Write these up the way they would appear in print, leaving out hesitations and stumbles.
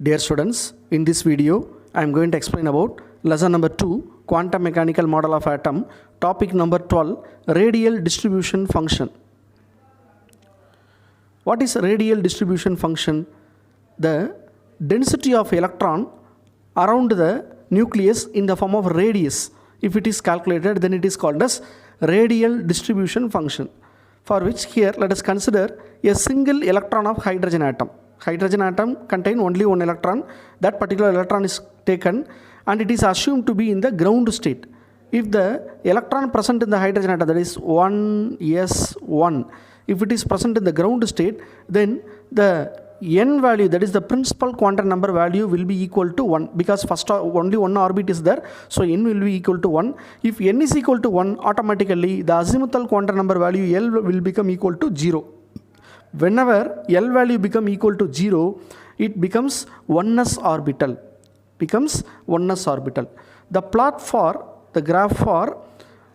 Dear students, in this video, I am going to explain about lesson number 2, quantum mechanical model of atom, topic number 12, radial distribution function. What is radial distribution function? The density of electron around the nucleus in the form of radius. If it is calculated, then it is called as radial distribution function. For which here, let us consider a single electron of hydrogen atom. Hydrogen atom contain only one electron. That particular electron is taken and it is assumed to be in the ground state. If the electron present in the hydrogen atom, that is 1s1, if it is present in the ground state, then the n value, that is the principal quantum number value, will be equal to 1, because first only one orbit is there, so n will be equal to 1. If n is equal to 1, automatically the azimuthal quantum number value L will become equal to 0. Whenever L value become equal to 0, it becomes 1s orbital. The plot for the graph for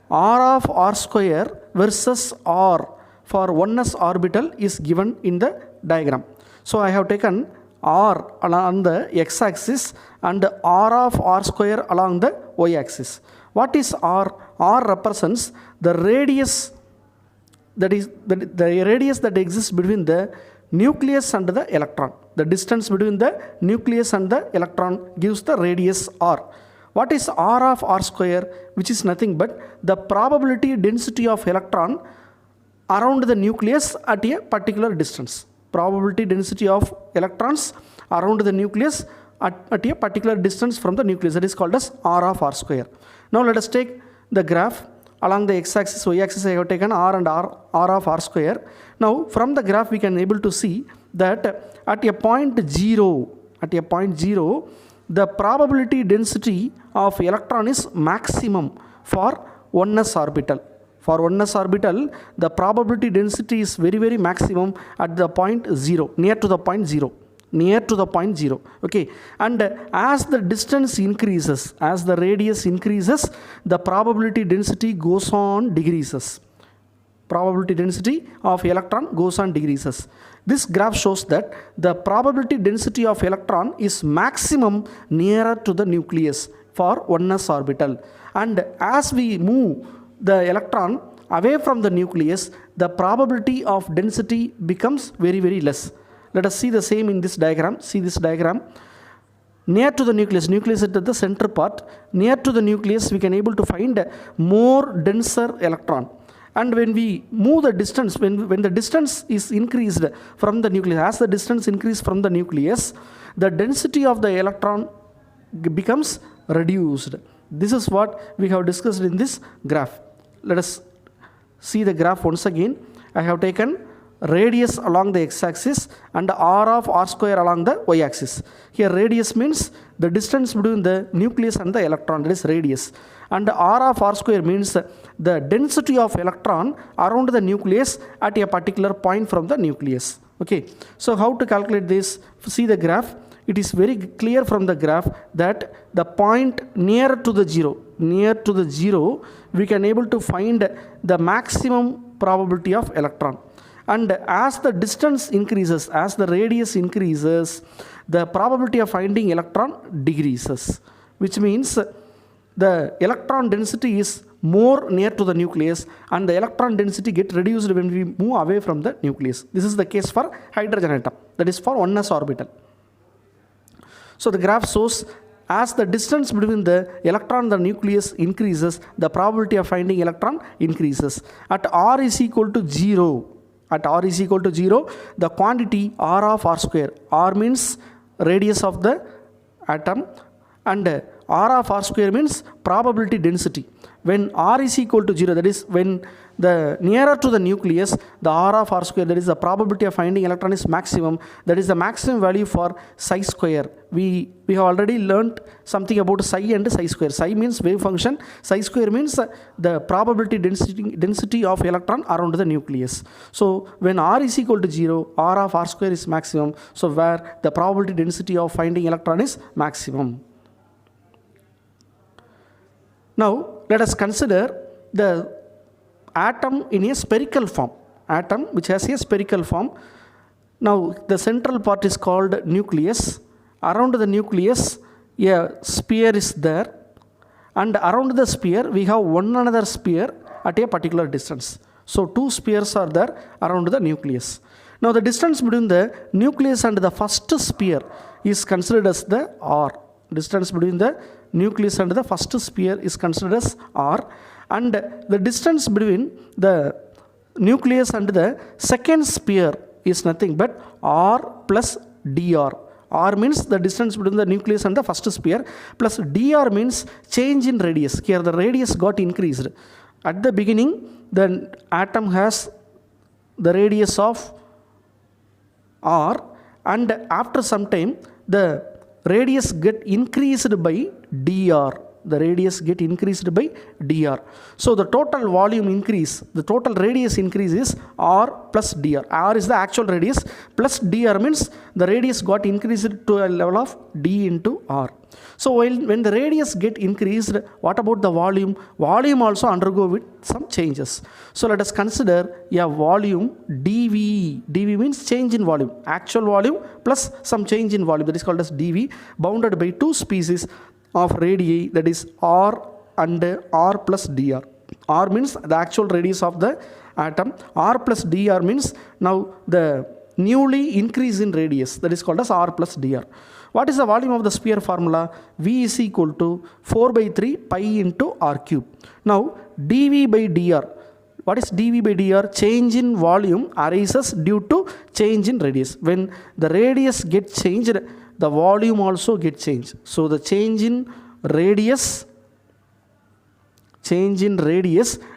r of r square versus r for 1s orbital is given in the diagram. So I have taken r along the x-axis and r of r square along the y-axis. What is r? R represents the radius, that is the radius that exists between the nucleus and the electron. The distance between the nucleus and the electron gives the radius r. What is r of r square? Which is nothing but the probability density of electron around the nucleus at a particular distance. Probability density of electrons around the nucleus at a particular distance from the nucleus, that is called as r of r square. Now let us take the graph. Along the x-axis, y-axis, I have taken r and r of r square. Now from the graph we can able to see that at a point 0, the probability density of electron is maximum for 1s orbital. For 1s orbital, the probability density is very maximum at the point 0, near to the point 0. Okay, and as the distance increases, as the radius increases, the probability density goes on decreases. Probability density of electron goes on decreases. This graph shows that the probability density of electron is maximum nearer to the nucleus for 1s orbital, and as we move the electron away from the nucleus, the probability of density becomes very less. Let us see the same in this diagram. See this diagram. Near to the nucleus is at the center part. Near to the nucleus, we can able to find more denser electron. And when we move the distance, when the distance is increased from the nucleus, as the distance increases from the nucleus, the density of the electron becomes reduced. This is what we have discussed in this graph. Let us see the graph once again. I have taken radius along the x-axis and r of r square along the y-axis. Here radius means the distance between the nucleus and the electron, that is radius. And r of r square means the density of electron around the nucleus at a particular point from the nucleus. Okay, so how to calculate this? See the graph. It is very clear from the graph that the point near to the zero, we can able to find the maximum probability of electron. And as the distance increases, as the radius increases, the probability of finding electron decreases, which means the electron density is more near to the nucleus and the electron density get reduced when we move away from the nucleus. This is the case for hydrogen atom, that is for 1s orbital. So the graph shows as the distance between the electron and the nucleus increases, the probability of finding electron increases. At r is equal to 0, the quantity r of r square, r means radius of the atom and r of r square means probability density. When r is equal to 0, that is when the nearer to the nucleus, the r of r square, that is the probability of finding electron is maximum, that is the maximum value for psi square. We have already learnt something about psi and psi square. Psi means wave function, psi square means the probability density of electron around the nucleus. So when r is equal to 0, r of r square is maximum, so where the probability density of finding electron is maximum. Now let us consider the atom in a spherical form, which has a spherical form. Now the central part is called nucleus around the nucleus a sphere is there, and around the sphere we have one another sphere at a particular distance. So two spheres are there around the nucleus. Now the distance between the nucleus and the first sphere is considered as the r. Distance between the nucleus and the first sphere is considered as r, and the distance between the nucleus and the second sphere is nothing but r plus dr. R means the distance between the nucleus and the first sphere, plus dr means change in radius. Here the radius got increased. At the beginning the atom has the radius of r, and after some time the radius get increased by dr. The radius get increased by dr. So the total volume increase, the total radius increase is r plus dr. R is the actual radius, plus dr means the radius got increased to a level of d into r. So when the radius get increased, what about the volume? Volume also undergo with some changes. So let us consider a volume dV. dV means change in volume, actual volume plus some change in volume, that is called as dV, bounded by two species of radii, that is r and r plus dr. R means the actual radius of the atom, r plus dr means now the newly increase in radius, that is called as r plus dr. What is the volume of the sphere formula? V is equal to 4 by 3 pi into r cube. Now dV by dr. What is dV by dr? Change in volume arises due to change in radius. When the radius gets changed, the volume also gets changed. So the change in radius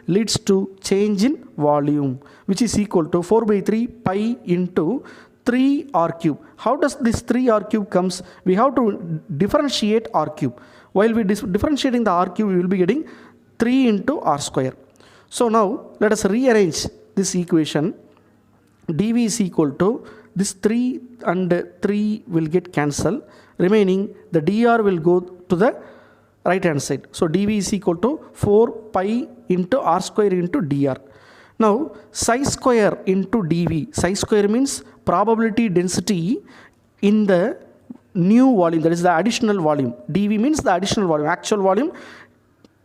leads to change in volume, which is equal to 4 by 3 pi into 3 r cube. How does this 3 r cube comes? We have to differentiate r cube. While we differentiating the r cube, we will be getting 3 into r square. So now let us rearrange this equation. dV is equal to this 3 and 3 will get cancelled. Remaining the dr will go to the right hand side. So dV is equal to 4 pi into r square into dr. Now psi square into dV. Psi square means probability density in the new volume, that is the additional volume. dV means the additional volume, actual volume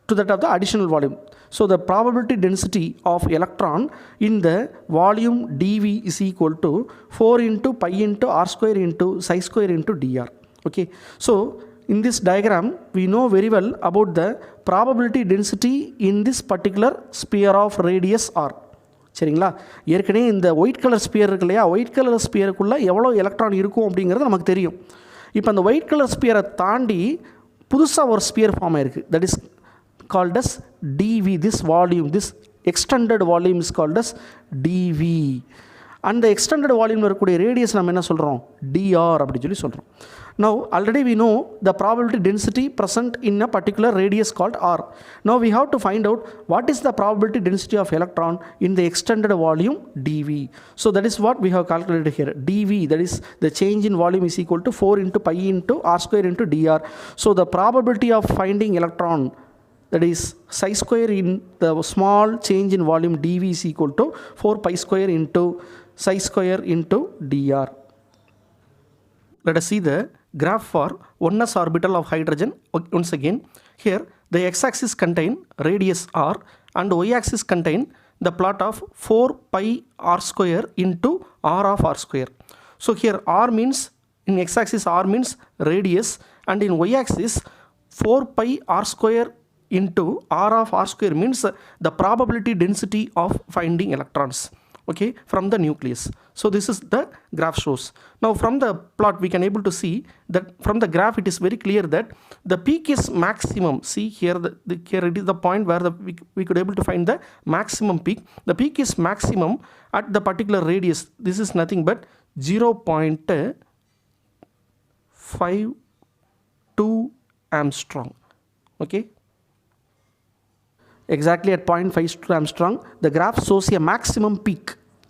to that of the additional volume. So the probability density of electron in the volume dV is equal to 4 into pi into r square into psi square into dr. Okay. So in this diagram we know very well about the probability density in this particular sphere of radius r. சரிங்களா? ஏற்கனவே இந்த white colour sphere இருக்கு இல்லையா, white colour ஸ்பியருக்குள்ளே எவ்வளோ electron இருக்கும் அப்படிங்கிறது நமக்கு தெரியும். இப்போ அந்த ஒயிட் கலர் ஸ்பியரை தாண்டி புதுசாக ஒரு ஸ்பியர் ஃபார்ம் ஆயிருக்கு, that is called as dV. This volume, this extended volume is called as dV. And the extended volume இருக்கக்கூடிய radius நம்ம என்ன சொல்கிறோம்? dr அப்படி சொல்லி சொல்கிறோம். Now already we know the probability density present in a particular radius called r. Now we have to find out what is the probability density of electron in the extended volume dV. So that is what we have calculated here. dV, that is the change in volume, is equal to 4 into pi into r square into dr. So the probability of finding electron, that is psi square in the small change in volume dV is equal to 4 pi square into psi square into dr. Let us see the graph for 1s orbital of hydrogen. Once again, here the x-axis contain radius r and y-axis contain the plot of 4 pi r square into r of r square. So here r means, in x-axis r means radius, and in y-axis 4 pi r square into r of r square means the probability density of finding electrons, okay, from the nucleus. So this is the graph shows. Now from the plot we can able to see that from the graph it is very clear that the peak is maximum. See here, here it is the point where we could able to find the maximum peak. The peak is maximum at the particular radius. This is nothing but 0.52 Armstrong, okay. Exactly at 0.52 Armstrong, the graph shows a maximum peak.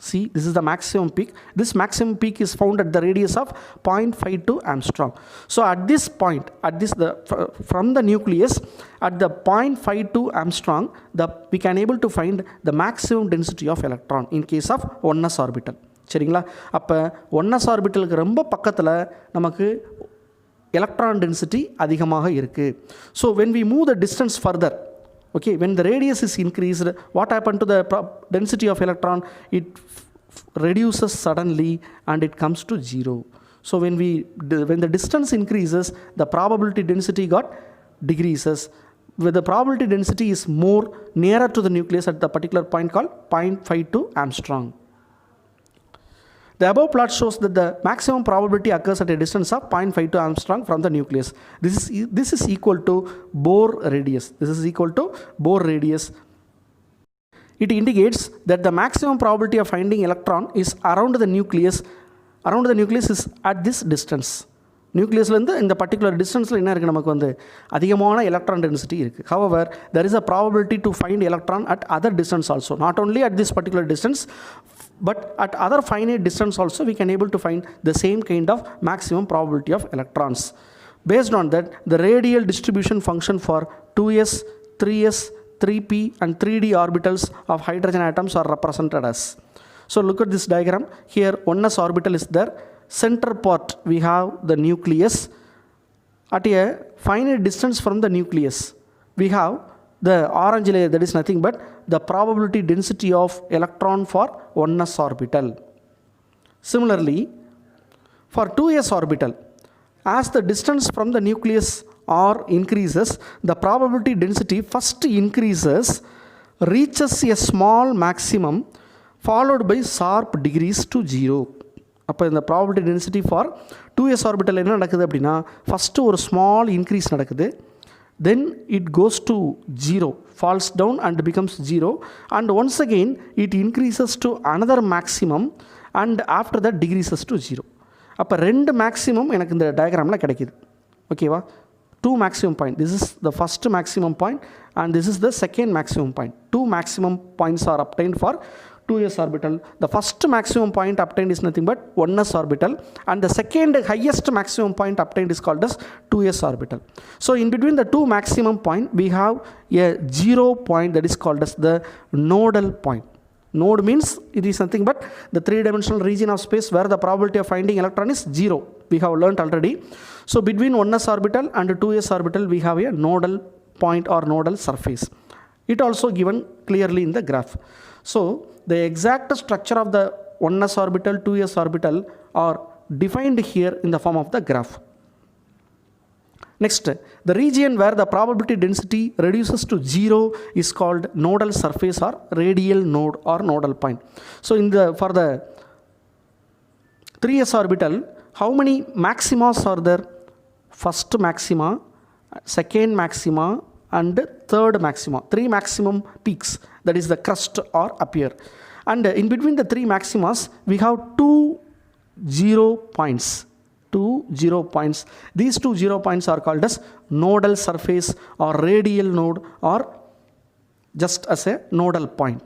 See, this is the maximum peak. This maximum peak is found at the radius of 0.52 Armstrong. So at this point, from the nucleus, at the 0.52 Armstrong, we can able to find the maximum density of electron in case of 1s orbital. சரிங்களா? அப்போ 1s orbitalக்கு ரொம்ப பக்கத்தில் நமக்கு electron density அதிகமாக இருக்கு. So when we move the distance further, okay, when the radius is increased, what happened to the density of electron? It reduces suddenly and it comes to 0. So when the distance increases, the probability density decreases. Where the probability density is more nearer to the nucleus at the particular point called 0.52 Armstrong. The above plot shows that the maximum probability occurs at a distance of 0.52 Armstrong from the nucleus. This is equal to Bohr radius. This is equal to Bohr radius. It indicates that the maximum probability of finding electron is around the nucleus. Around the nucleus is at this distance. நியூக்ளியஸ்லேருந்து இந்த particular டிஸ்டன்ஸில் என்ன இருக்குது, நமக்கு வந்து அதிகமான electron density இருக்குது. However there is a probability to find electron at other distance also, not only at this particular distance but at other finite distance also we can able to find the same kind of maximum probability of electrons. Based on that, the radial distribution function for 2s, 3s, 3p and 3d orbitals of hydrogen atoms are represented as. So look at this diagram. Here 1s orbital is there. Center part we have the nucleus. At a finite distance from the nucleus we have the orange layer, that is nothing but the probability density of electron for 1s orbital. Similarly, for 2s orbital, as the distance from the nucleus r increases, the probability density first increases, reaches a small maximum followed by sharp decrease to 0. அப்போ இந்த probability density for 2s orbital என்ன நடக்குது அப்படின்னா, first ஒரு small increase நடக்குது, then it goes to 0, falls down and becomes 0 and once again it increases to another maximum and after that decreases to 0. அப்போ 2 maximum எனக்கு இந்த டயக்ராமில் கிடைக்கிது. ஓகேவா? 2 maximum point. This is the first maximum point and this is the second maximum point. 2 maximum points are obtained for 2s orbital. The first maximum point obtained is nothing but 1s orbital and the second highest maximum point obtained is called as 2s orbital. So in between the 2 maximum point we have a 0 point that is called as the nodal point. Node means it is nothing but the 3-dimensional region of space where the probability of finding electron is 0. We have learnt already. So between 1s orbital and 2s orbital we have a nodal point or nodal surface. It also given clearly in the graph. So the exact structure of the 1s orbital, 2s orbital are defined here in the form of the graph. Next, the region where the probability density reduces to 0 is called nodal surface or radial node or nodal point. So for the 3s orbital, how many maximas are there? First maxima, second maxima and third maxima. 3 maximum peaks, that is the crust or appear. And in between the 3 maximas we have 2 0 points. 2 0 points. These 2 0 points are called as nodal surface or radial node or just as a nodal point.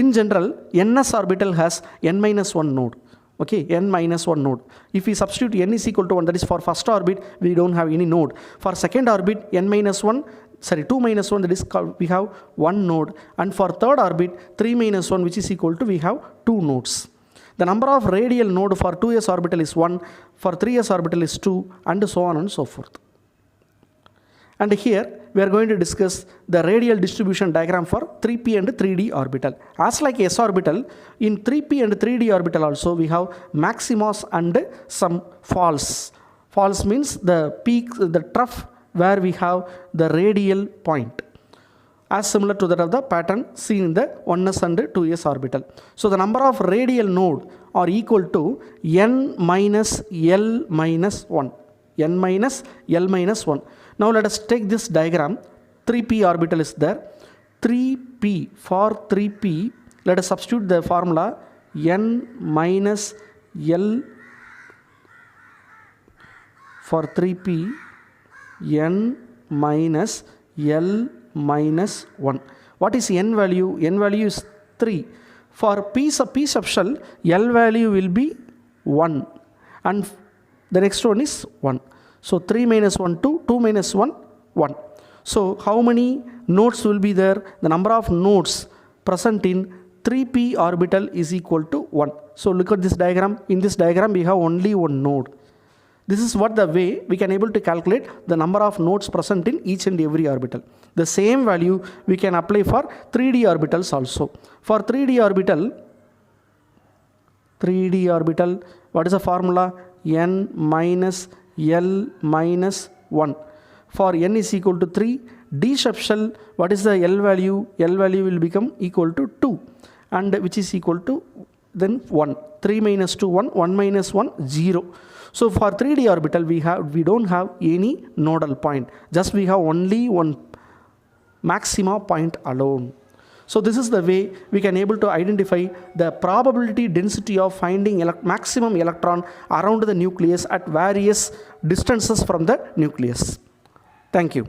In general, ns orbital has n-1 node. Okay, n-1 node. If we substitute n is equal to 1, that is for first orbit we don't have any node. For second orbit 2 minus 1, that is called, we have 1 node, and for third orbit 3 minus 1 which is equal to we have 2 nodes. The number of radial node for 2s orbital is 1, for 3s orbital is 2 and so on and so forth. And here we are going to discuss the radial distribution diagram for 3p and 3d orbital. As like s orbital, in 3p and 3d orbital also we have maximas and some falls. Falls means the peak, the trough where we have the radial point, as similar to that of the pattern seen in the 1s and 2s orbital. So the number of radial node are equal to n minus l minus 1. n minus l minus 1. Now let us take this diagram. 3p orbital is there. 3p, for 3p, let us substitute the formula n minus l for 3p, n minus l minus 1. What is n value? N value is 3. For p subshell, l value will be 1 and the next one is 1. So 3 minus 1 2, 2 minus 1 1. So how many nodes will be there? The number of nodes present in 3p orbital is equal to 1. So look at this diagram. In this diagram we have only one node. This is what the way we can able to calculate the number of nodes present in each and every orbital. The same value we can apply for 3D orbitals also. For 3D orbital, what is the formula? N minus L minus 1. For n is equal to 3, d subshell, what is the L value? L value will become equal to 2, and which is equal to then 1. 3 minus 2, 1, 1 minus 1, 0. So for 3D orbital, we don't have any nodal point, just we have only one maxima point alone. So this is the way we can able to identify the probability density of finding maximum electron around the nucleus at various distances from the nucleus. Thank you.